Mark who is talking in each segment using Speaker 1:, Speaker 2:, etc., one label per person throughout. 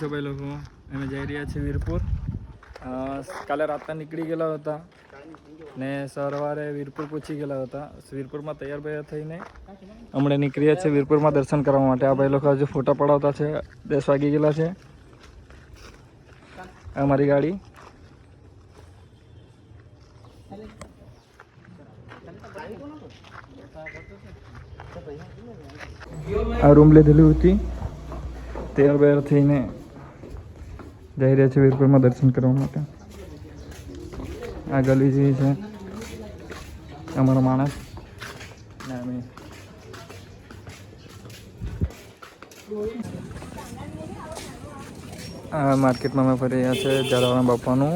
Speaker 1: જો ભાઈ લોકો અમે જઈ રહ્યા છીએ વીરપુર. કાલે રાતના નીકળી ગયેલા હતા ને સવારે વીરપુર પહોંચી ગયેલા હતા. વીરપુરમાં તૈયાર બૈયાર થઈને હમણાં નીકળ્યા છે વીરપુરમાં દર્શન કરવા માટે. આ ભાઈ લોકો હજુ ફોટા પડાવતા છે. 10 વાગી ગયેલા છે. અમારી ગાડી આ રૂમ લીધેલી હતી. તૈયાર બૈયાર થઈને જઈ રહ્યા છે વીરપુરમાં દર્શન કરવા માટે. આ ગલી જે છે અમારો માણસ ને અમે આ માર્કેટમાં અમે ફરી રહ્યા છે. જલારામ બાપાનું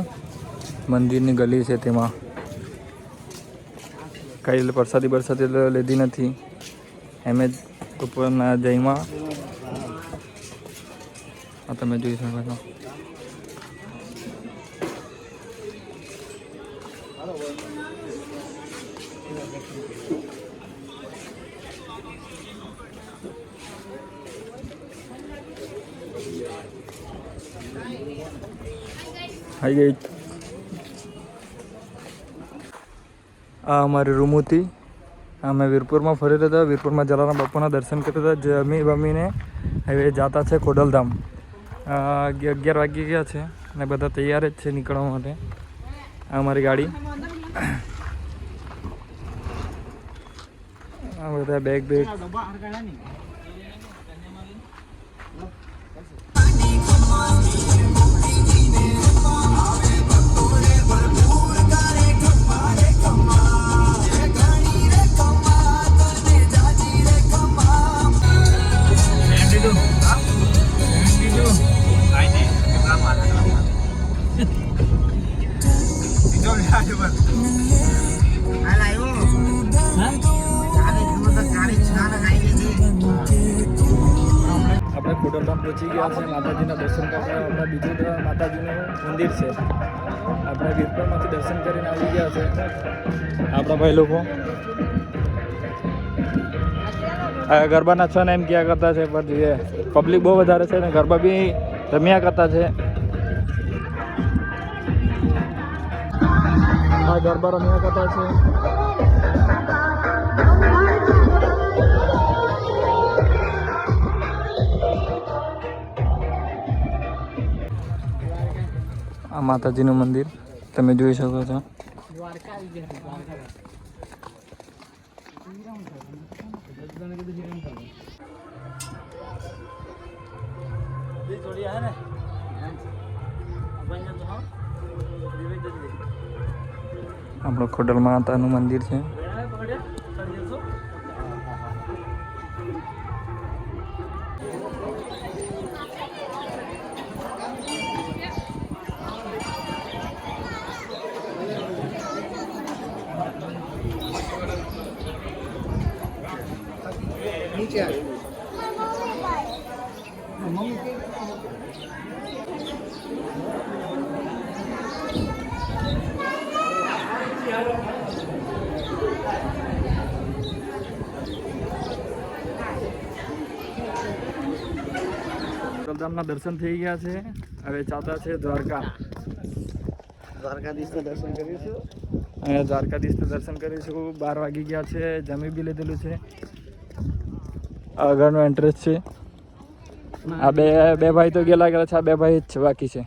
Speaker 1: મંદિરની ગલી છે તેમાં કઈ પ્રસાદી લીધી નથી. એમ જ ઉપરના જઈમાં આ તમે જોઈ શકો છો. આવી ગઈ. આ અમારી રૂમ હતી. અમે વીરપુરમાં ફરેલા હતા. વીરપુરમાં જલારામ બાપાના દર્શન કર્યા હતા. જમી બમીને હવે જતા છે ખોડલધામ. 11 વાગી ગયા છે અને બધા તૈયાર જ છે નીકળવા માટે. આ અમારી ગાડી. આ બધા બેગ આપણે ખોડલધામ પહોંચી ગયા છે. માતાજીના દર્શન કરવા. આપણા બીજું માતાજીનું મંદિર છે. આપણે વીરપુરમાંથી દર્શન કરીને આવી ગયા છે આપણા ભાઈ લોકો. ગરબા નાચવાના એમ ક્યાં કરતા છે પણ જોઈએ પબ્લિક બહુ વધારે છે ને ગરબા બી રમ્યા કરતા છે. આ ગરબા રમ્યા કરતા છે. આ માતાજીનું મંદિર તમે જોઈ શકો છો. આપણું ખોડલ માતાનું મંદિર છે. ખોડલધામના દર્શન થઈ ગયા છે. હવે ચાતા છે દ્વારકાધીશના દર્શન કરીશું. અહીંયા દ્વારકાધીશના દર્શન કરીશું. 12 વાગી ગયા છે. જમી બી લીધેલું છે. આગળનો એન્ટ્રેસ છે. આ બે ભાઈ તો ગયેલા છે. આ 2 ભાઈ જ છે બાકી છે.